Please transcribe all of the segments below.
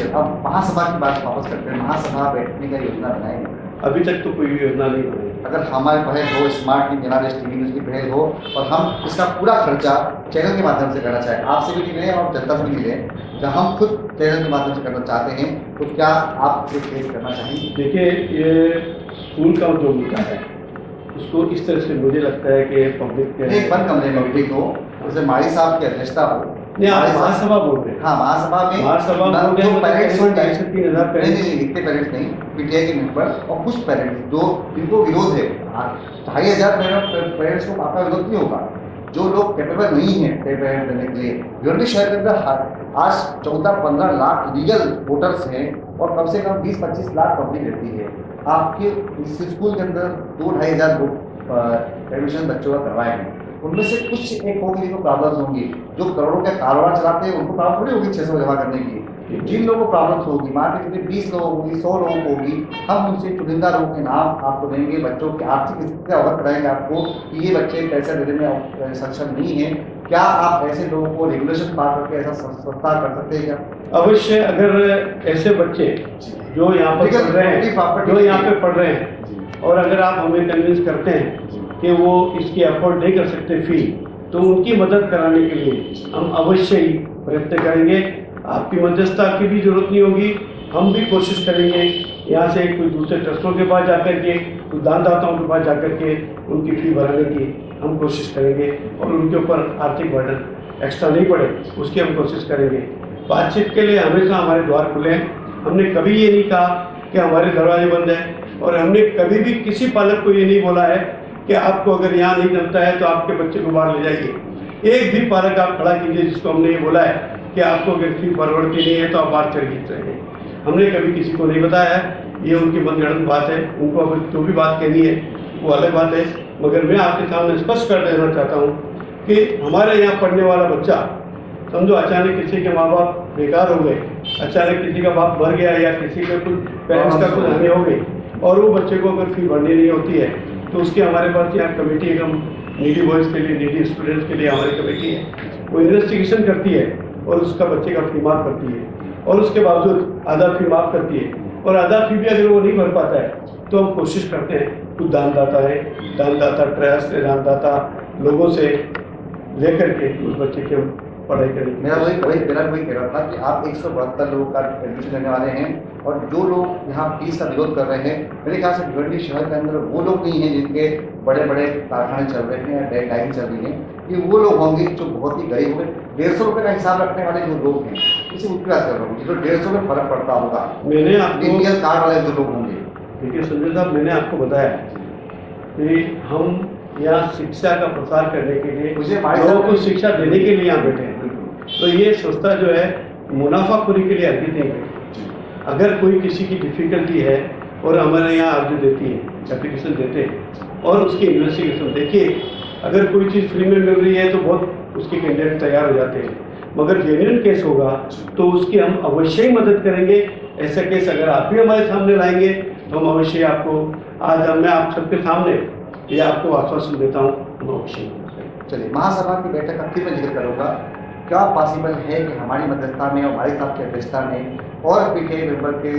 भविष्य, अब महासभा की बात वापस करते हैं, महासभा बैठने का योजना बनाएंगे? अभी तक तो कोई योजना नहीं बनी। अगर हमारे पहल हो, smart TV analyst TV news की पहल हो और हम इसका पूरा खर्चा चैनल के माध्यम से करना चाहें, आपसे भी मिले और जनता से भी मिले, जब हम खुद चैनल के माध्यम से करना चाहते हैं, तो क्या आप ये फेस करना चाहेंगे? देखिए, ये स्कूल का जो मुद्दा है उसको इस तरह से मुझे लगता है कि पब्लिक के एक बंद कमरे में मीटिंग हो, जैसे माली साहब की अध्यक्षता हो। नहीं, आप महासभा बोल रहे हैं? हाँ, महासभा में जो पेरेंट्स हो, 2,500-3,000 पेरेंट्स, नहीं, इतने पेरेंट्स नहीं, पीटीआई के मेंबर और कुछ पेरेंट्स जो जिनको विरोध है, 2,500 पेरेंट्स को आपका विरोध नहीं होगा, जो लोग कैपेबल नहीं है पेरेंट देने के लिए। भिवंडी शहर के अंदर आज 14-15 लाख लीगल वोटर्स हैं और कम से कम 20-25 लाख पब्लिक रहती है। आपके इस स्कूल के अंदर 2-2,500 लोग एडमिशन बच्चों का करवाए हैं, उनमें से कुछ एक होगी जिनको प्रॉब्लम्स होंगी, जो करोड़ों का कारोबार चलाते हैं उनको प्रॉब्लम थोड़ी होगी 600 जमा करने की। जिन लोगों को प्रॉब्लम्स होगी, मान लीजिए 20 लोगों को होगी, 100 लोगों को होगी, हम उनसे चुनिंदा लोगों के नाम आपको देंगे, बच्चों की आर्थिक स्थिति से अवगत कराएंगे आपको कि ये बच्चे पैसा देने में सक्षम नहीं है। क्या आप ऐसे लोगों को रेगुलेशन पास करके ऐसा संस्था कर सकते हैं क्या? अवश्य। अगर ऐसे बच्चे जो यहाँ पर पढ़ रहे हैं और अगर आप हमें कन्विंस करते हैं कि वो इसकी अफोर्ड नहीं कर सकते फी, तो उनकी मदद कराने के लिए हम अवश्य ही प्रयत्न करेंगे। आपकी मध्यस्थता की भी जरूरत नहीं होगी, हम भी कोशिश करेंगे यहाँ से कोई दूसरे ट्रस्टों के पास जाकर के, कुछ दानदाताओं के पास जाकर के उनकी फी भराने की हम कोशिश करेंगे और उनके ऊपर आर्थिक बर्डन एक्स्ट्रा नहीं पड़े उसकी हम कोशिश करेंगे। बातचीत के लिए हमेशा हमारे द्वार खुले हैं। हमने कभी ये नहीं कहा कि हमारे दरवाजे बंद हैं और हमने कभी भी किसी पालक को ये नहीं बोला है कि आपको अगर यहाँ नहीं जमता है तो आपके बच्चे को बाहर ले जाइए। एक भी पालक आप खड़ा कीजिए जिसको हमने ये बोला है कि आपको अगर फी फॉरवर्ड की नहीं है तो आप बाहर चढ़ जाएंगे। हमने कभी किसी को नहीं बताया है, ये उनकी मनगढ़ंत बात है, उनको अगर जो भी बात कहनी है वो अलग बात है। मगर मैं आपके सामने स्पष्ट कर देना चाहता हूँ कि हमारे यहाँ पढ़ने वाला बच्चा, समझो अचानक किसी के माँ बाप बेकार हो गए, अचानक किसी का बाप मर गया या किसी का कुछ पेरेंट्स का कुछ हानि हो गई और वो बच्चे को अगर फी भरनी नहीं होती है तो उसकी हमारे पास यहाँ कमेटी है, हम नीडी बॉयज़ के लिए, नीडी स्टूडेंट्स के लिए हमारी कमेटी है, वो इन्वेस्टिगेशन करती है और उसका बच्चे का फी माफ करती है और उसके बावजूद आधा फी माफ करती है और आधा फी भी अगर वो नहीं भर पाता है तो हम कोशिश करते हैं, कुछ दानदाता है, दानदाता ट्रस्ट, दानदाता लोगों से लेकर के उस बच्चे की हम पढ़ाई करें। मेरा वही कह रहा था कि आप 172 लोगों का एडमिशन लेने वाले हैं और जो लोग यहाँ फीस का विरोध कर रहे हैं, मेरे ख्याल से भिवंडी शहर के अंदर वो लोग नहीं हैं जिनके बड़े बड़े कारखाने चल रहे हैं या डेयरी चल रही है, कि वो लोग होंगे जो बहुत ही गरीब होंगे, 150 रुपये का हिसाब रखने वाले जो लोग हैं, इसे उत्प्यास कर रहा हूँ, जिसको 150 में फर्क पड़ता होगा, मैंने आपको BPL कार्ड वाले जो लोग होंगे। देखिए संजय साहब, मैंने आपको बताया कि हम यहाँ शिक्षा का प्रसार करने के लिए, लोगों को शिक्षा देने के लिए यहाँ बैठे हैं। तो ये संस्था जो है मुनाफाखोरी के लिए अर्जित नहीं करती। अगर कोई किसी की डिफिकल्टी है और हमारे यहाँ अर्जी देती है, एप्लीकेशन देते हैं और उसकी इन्वेस्टिगेशन, देखिए अगर कोई चीज़ फ्री में मिल रही है तो बहुत उसके कैंडिडेट तैयार हो जाते हैं, मगर जेन्युइन केस होगा तो उसकी हम अवश्य ही मदद करेंगे। ऐसा केस अगर आप भी हमारे सामने लाएंगे तो हम अवश्य आपको, आज मैं आप सबके सामने ये आपको आश्वासन देता हूँ, हम अवश्य। चलिए, महासभा की बैठक का फिर मैं जिक्र करूँगा, क्या पॉसिबल है कि हमारी मध्यस्थता में और हमारे साहब की अध्यक्षता में और पीटीआई मेंबर के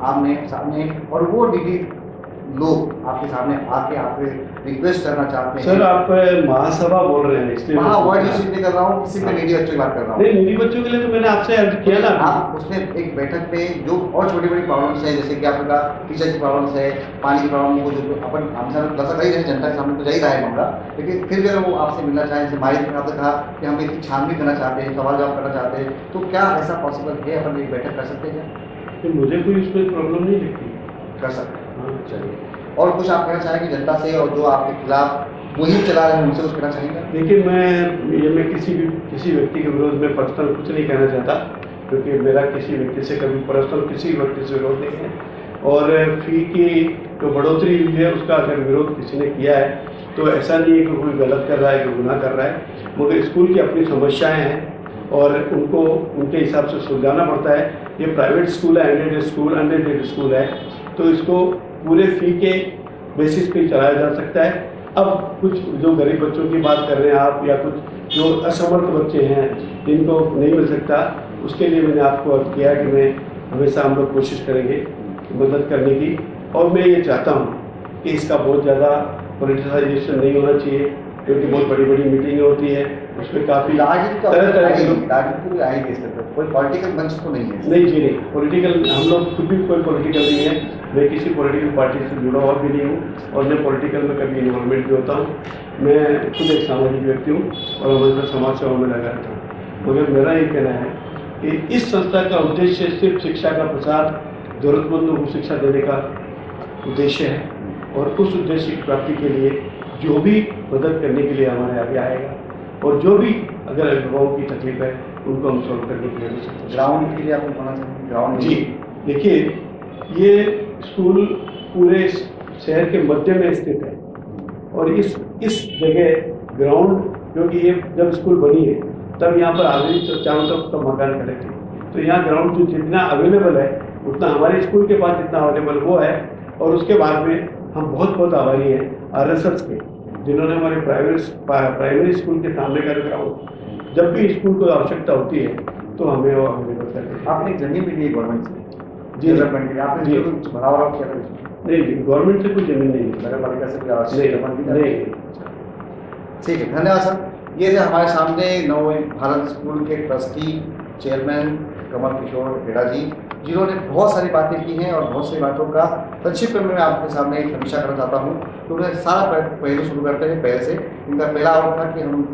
आमने सामने और वो डीडी लोग आपके सामने आके आपसे रिक्वेस्ट करना चाहते हैं? सर, आप महासभा बोल रहे हैं इसलिए वर्ड यूज नहीं कर रहा हूँ, किसी पे नीडी बच्चों की बात कर रहा हूँ। नहीं, नीडी बच्चों के लिए तो मैंने आपसे अर्ज किया ना। आप उसमें एक बैठक पे जो और छोटी बड़ी प्रॉब्लम्स है, जैसे कि आपका टीचर की प्रॉब्लम्स है, पानी की प्रॉब्लम को जो अपन हमसे दसा ही रहे, जनता के सामने तो जा ही रहा है मामला, लेकिन फिर भी अगर वो आपसे मिलना चाहें, जैसे माहिर ने आपसे कहा कि हम इसकी छानबीन करना चाहते हैं, सवाल जवाब करना चाहते हैं, तो क्या ऐसा पॉसिबल है, अपन एक बैठक कर सकते हैं क्या? मुझे कोई इसमें प्रॉब्लम नहीं दिखती, कर सकते हैं। चलिए, और कुछ आप कहना चाहेंगे जनता से और जो आपके खिलाफ मुहिम चला रहे हैं उनसे कुछ कहना चाहेंगे? देखिए, मैं किसी व्यक्ति के विरोध में पर्सनल कुछ नहीं कहना चाहता, क्योंकि मेरा किसी व्यक्ति से कभी पर्सनल किसी व्यक्ति से विरोध नहीं है। और फी की जो बढ़ोतरी हुई है उसका अगर विरोध किसी ने किया है तो ऐसा नहीं है कि कोई गलत कर रहा है, कोई गुनाह कर रहा है, मगर स्कूल की अपनी समस्याएँ हैं और उनको उनके हिसाब से सुलझाना पड़ता है। ये प्राइवेट स्कूल है, अनएडेड स्कूल है, तो इसको पूरे फी के बेसिस पे चलाया जा सकता है। अब कुछ जो गरीब बच्चों की बात कर रहे हैं आप, या कुछ जो असमर्थ बच्चे हैं जिनको नहीं मिल सकता, उसके लिए मैंने आपको अर्ज किया कि मैं हमेशा हम लोग कोशिश करेंगे मदद करने की। और मैं ये चाहता हूँ कि इसका बहुत ज़्यादा पॉलिटिसाइजेशन नहीं होना चाहिए, क्योंकि बहुत बड़ी बड़ी मीटिंगें होती है, उसमें काफ़ी तरह तरह के लोग आएंगे। कोई पॉलिटिकल मंच तो नहीं है? नहीं जी, नहीं पॉलिटिकल, हम लोग खुद भी कोई पॉलिटिकल नहीं है। मैं किसी पॉलिटिकल पार्टी से जुड़ा हुआ भी नहीं हूँ और मैं पॉलिटिकल में कभी इन्वॉल्वमेंट भी होता हूँ। मैं खुद एक सामाजिक व्यक्ति हूँ और हमेशा समाज सेवा में लगा रहता हूँ। मगर मेरा ये कहना है कि इस संस्था का उद्देश्य सिर्फ शिक्षा का प्रसार, जरूरतमंदों को शिक्षा देने का उद्देश्य है, और उस उद्देश्य की प्राप्ति के लिए जो भी मदद करने के लिए हमारे आगे आएगा और जो भी अगर अभिभावकों की तकलीफ है उनको हम सॉल्व करने के लिए सकते हैं। ग्राउंड के लिए आपको कहना चाहिए? ग्राउंड जी देखिए, ये स्कूल पूरे शहर के मध्य में स्थित है और इस जगह ग्राउंड, क्योंकि ये जब स्कूल बनी है तब यहाँ पर आधुनिक चारों तरफ का मकान खड़े थे, तो यहाँ ग्राउंड जो जितना अवेलेबल है उतना हमारे स्कूल के पास जितना अवेलेबल वो है। और उसके बाद में हम बहुत आभारी हैं RSS के, जिन्होंने हमारे प्राइमरी स्कूल के सामने का ग्राउंड, जब भी स्कूल को आवश्यकता होती है तो हमें वो अवेलेबल करते हैं। आपने जमीन भी ली गवर्नमेंट से? जी, डेवलपमेंट के लिए आपने कुछ बढ़ावा किया था? नहीं, गवर्नमेंट से कुछ जमीन नहीं, नगर पालिका से नहीं। ठीक है, धन्यवाद सर। ये थे हमारे सामने नव भारत स्कूल के ट्रस्टी चेयरमैन कमल किशोर हेड़ा जी, जिन्होंने बहुत सारी बातें की हैं और बहुत सारी बातों का संक्षिप्त में मैं आपके सामने एक समीक्षा करना चाहता हूँ। तो मैं सारा पहलू शुरू करते हैं पहले से। इनका पहला आरोप था कि हम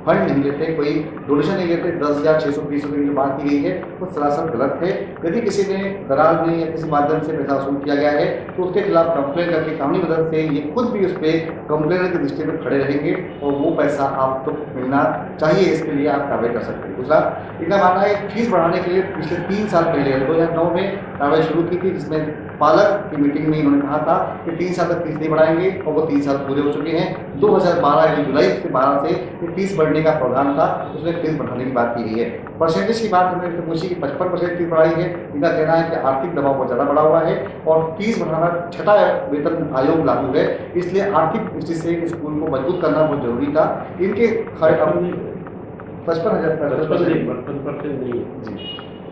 फंड नहीं लेते, कोई डोनेशन नहीं लेते। 10,620 रुपये की बात की गई है, वो सरासर गलत है। यदि किसी ने दलाल में या किसी माध्यम से पैसा वसूल किया गया है तो उसके खिलाफ कंप्लेन करके कानूनी मदद से ये खुद भी उस पर कंप्लेनर की दृष्टि में खड़े रहेंगे और वो पैसा आपको मिलना चाहिए, इसके लिए आप कार्रवाई कर सकते हैं। दूसरा, इनका मानना है फीस बढ़ाने के लिए पिछले 3 साल पहले 2009 में कार्रवाई शुरू की थी, जिसमें पालक की मीटिंग में इन्होंने कहा था कि 3 साल तक फीस नहीं बढ़ाएंगे, और वो 3 साल पूरे हो चुके हैं। 2012 यानी जुलाई से 12 से फीस बढ़ने का प्रावधान था, उसमें फीस बढ़ाने की बात की गई है। परसेंटेज की बात हमने पूछी कि 55% फीस बढ़ाई है। इनका कहना है कि आर्थिक दबाव बहुत ज़्यादा बढ़ा हुआ है और फीस बढ़ाना 6ठा वेतन आयोग लागू है, इसलिए आर्थिक दृष्टि से स्कूल को मजबूत करना बहुत जरूरी था। इनके 55% नहीं है जी,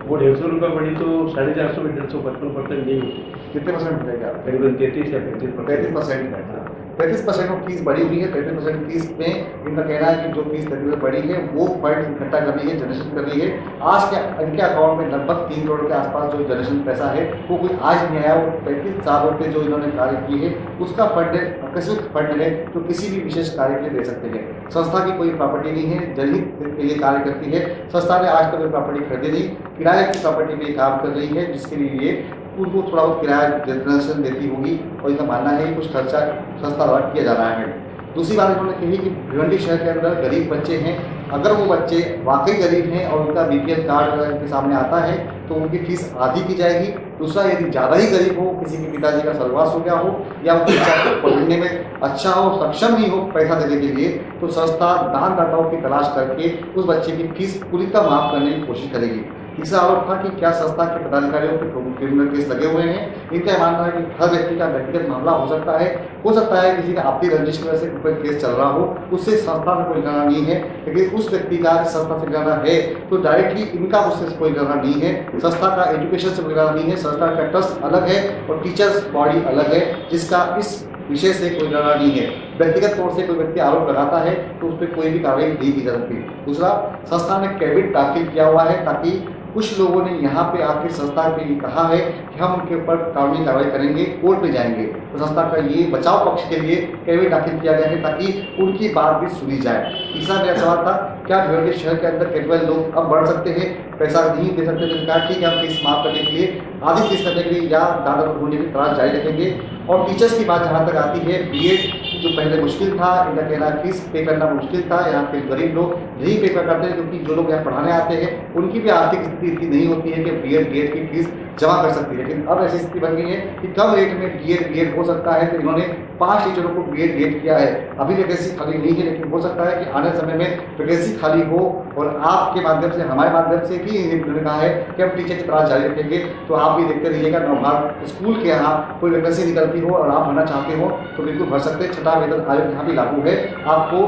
वो 150 रुपये बढ़ी तो 450 में 155% नहीं होती। कितने परसेंट बढ़ेगा? करीबन 33 या 35%। 33% फीस बढ़ी हुई है। 33% फीस में इनका कहना है कि जो फीस तकरीबन बढ़ी है वो फंड इकट्ठा कर रही है, जनरेशन कर रही है। आज के इनके अकाउंट में लगभग 3 करोड़ के आसपास जो जनरेशन पैसा है वो कोई आज नहीं आया, वो 35 सालों के जो इन्होंने कार्य किए है उसका फंड है, आकस्मिक फंड है जो किसी भी विशेष कार्य के लिए दे सकते हैं। संस्था की कोई प्रॉपर्टी नहीं है, जनहित के लिए कार्य करती है। संस्था ने आज तक कोई प्रॉपर्टी खरीदी नहीं, किराए की प्रॉपर्टी में काम कर रही है, जिसके लिए उनको थोड़ा बहुत किराया जनरेशन देती होगी और इनका मानना है कि कुछ खर्चा संस्था द्वारा किया जा रहा है। दूसरी बात इन्होंने कही कि भिवंडी शहर के अंदर गरीब बच्चे हैं, अगर वो बच्चे वाकई गरीब हैं और उनका BPL कार्ड इनके सामने आता है तो उनकी फीस आधी की जाएगी। दूसरा, यदि ज़्यादा ही गरीब हो, किसी के पिताजी का स्वर्गवास हो गया हो या वो बच्चा पढ़ने में अच्छा हो, सक्षम नहीं हो पैसा देने के लिए, तो संस्था दानदाताओं की तलाश करके उस बच्चे की फीस पूरी तरह माफ करने की कोशिश करेगी। तीसरा आरोप था कि क्या संस्था के पदाधिकारियों के क्रिमिनल केस लगे हुए हैं। इनका मानना है कि हर व्यक्ति का व्यक्तिगत मामला हो सकता है किसी का आपसी रंजिश की वजह से कोई केस चल रहा हो, उससे संस्था में कोई लेना नहीं है। लेकिन उस व्यक्ति का संस्था से लेना है तो डायरेक्टली इनका उससे कोई लेना नहीं है। संस्था का एजुकेशन से कोई लेना नहीं है, संस्था का ट्रस्ट अलग है और टीचर्स बॉडी अलग है, जिसका इस विषय से कोई लेना नहीं है। व्यक्तिगत तौर से कोई व्यक्ति आरोप लगाता है तो उस पर कोई भी कार्रवाई नहीं की जा सकती। दूसरा, संस्था ने कैबिनेट दाखिल किया हुआ है ताकि कुछ लोगों ने यहाँ पे आके संस्था पे कहा है कि हम उनके ऊपर कानूनी कार्रवाई करेंगे, कोर्ट में जाएंगे। तो संस्था का ये बचाव पक्ष के लिए कैबिनेट दाखिल किया गया है ताकि उनकी बात भी सुनी जाए। तीसरा मेरा सवाल था, क्या भिवंडी शहर के अंदर कैटेगरी लोग अब बढ़ सकते हैं, पैसा नहीं दे सकते? तो कहा ठीक है, हम फीस माफ करने के लिए आधी फीस करने के लिए या दादा ढूंढने की तलाश जारी रखेंगे। और टीचर्स की बात जहाँ तक आती है, BEd जो पहले मुश्किल था, इनका कहना है फीस पे करना मुश्किल था, यहाँ पे गरीब लोग नहीं पे कर करते, क्योंकि जो लोग यहाँ पढ़ाने आते हैं उनकी भी आर्थिक स्थिति इतनी नहीं होती है कि BEd BEd की फीस जमा कर सकती है। लेकिन अब ऐसी स्थिति बन गई है कि कम रेट में BEd हो सकता है, तो इन्होंने 5 टीचरों को BEd किया है। अभी वैकेंसी खाली नहीं है, लेकिन हो सकता है कि आने समय में वैकेंसी खाली हो और आपके माध्यम से, हमारे माध्यम से भी इन्होंने कहा है कि हम टीचर की तलाश जारी रखेंगे। तो आप भी देखते रहिएगा, नवभारत स्कूल के यहाँ कोई वैकेंसी निकलती हो और आप भरना चाहते हो तो बिल्कुल भर सकते हैं। 6ठा वेतन आयोग यहाँ भी लागू है, आपको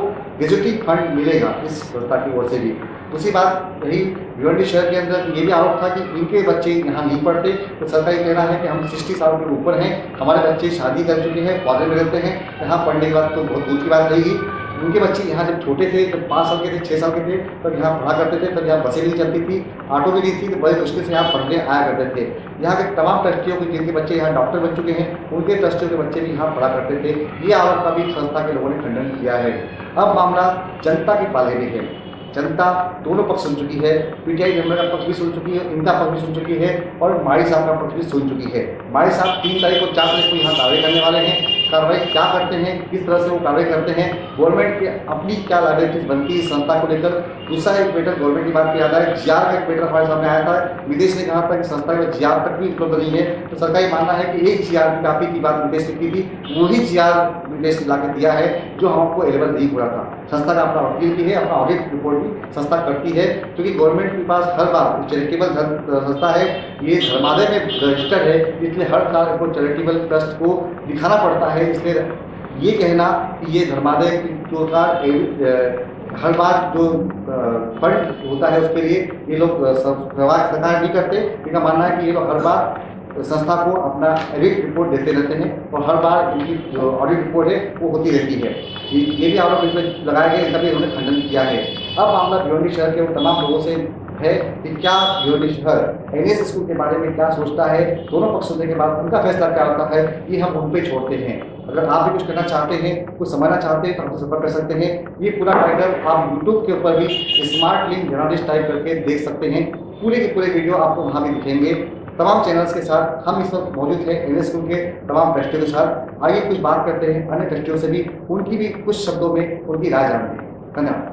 गेजुटी फंड मिलेगा इस संस्था की ओर से भी। दूसरी बात रही भिवंडी शहर के अंदर ये भी आरोप था कि इनके बच्चे यहाँ नहीं पढ़ते, तो सरकार ये कहना है कि हम 60 साल के ऊपर हैं, हमारे बच्चे शादी कर चुके हैं, फॉरेन में रहते हैं, यहाँ पढ़ने के बाद तो बहुत दूर की बात रहेगी। उनके बच्चे यहाँ जब छोटे थे, जब 5 साल के थे, 6 साल के थे, तब यहाँ पढ़ा करते थे, तब यहाँ बसें नहीं चलती थी, ऑटो भी नहीं थी, तो बड़ी मुश्किल से यहाँ पढ़ने आया करते थे। यहाँ के तमाम ट्रस्टियों के जिनके बच्चे यहाँ डॉक्टर बन चुके हैं, उनके ट्रस्टियों के बच्चे भी यहाँ पढ़ा करते थे। ये आरोप का भी संस्था के लोगों ने खंडन किया है। अब मामला जनता की पाले में है। जनता दोनों पक्ष सुन चुकी है, पीटीआई मेंबर का पक्ष भी सुन चुकी है, इनका पक्ष भी सुन चुकी है और माड़ी साहब का पक्ष भी सुन चुकी है। माड़ी साहब 3 तारीख को 4 तारीख को यहाँ कार्रवाई करने वाले हैं। कार्रवाई क्या करते हैं, किस तरह से वो कार्रवाई करते हैं, गवर्नमेंट की अपनी क्या लाइबिलिटीज बनती है संस्था को लेकर। दूसरा एक मैटर गवर्नमेंट की बात याद है, जीआर का एक मैटर हमारे सामने आया था। विदेश ने कहा था कि संस्था में जीआर तक भी उपलब्ध नहीं है, तो सरकार ये मानना है कि एक जीआर की कापी की बात विदेश ने की थी, वही जीआर विदेश ने लाकर दिया है जो हमको अवेलेबल नहीं हो रहा था। संस्था का अपना वकील भी है, अपना ऑडिट रिपोर्ट भी संस्था करती है, क्योंकि गवर्नमेंट के पास हर बार चैरिटेबल संस्था है, ये धर्मादाय में रजिस्टर्ड है, इसलिए हर साल को चैरिटेबल ट्रस्ट को दिखाना पड़ता है। इसलिए ये कहना कि ये धर्मादाय जो का हर बार जो फंड होता है उसके लिए ये लोग सरकार नहीं करते, इनका मानना है कि ये लोग हर बार संस्था को अपना ऑडिट रिपोर्ट देते रहते हैं और हर बार इनकी जो ऑडिट रिपोर्ट है वो होती रहती है। ये भी आरोप इसमें लगाए गए, इनका भी उन्होंने खंडन किया है। अब मामला भिवंडी शहर के तमाम लोगों से है कि क्या भिवंडी शहर एनएस स्कूल के बारे में क्या सोचता है, दोनों पक्ष सुनने के बाद उनका फैसला क्या होता है, ये हम उन पे छोड़ते हैं। अगर आप भी कुछ करना चाहते हैं, कुछ समझना चाहते हैं तो हमसे संपर्क कर सकते हैं। ये पूरा टाइटल आप यूट्यूब के ऊपर भी स्मार्ट लिंक जर्नलिस्ट टाइप करके देख सकते हैं। पूरे के पूरे वीडियो आपको वहाँ भी दिखेंगे तमाम चैनल्स के साथ। हम इस वक्त मौजूद हैं एनएस स्कूल के तमाम ट्रस्टियों के साथ। आइए कुछ बात करते हैं अन्य ट्रस्टियों से भी, उनकी भी कुछ शब्दों में उनकी राय जानते हैं। धन्यवाद।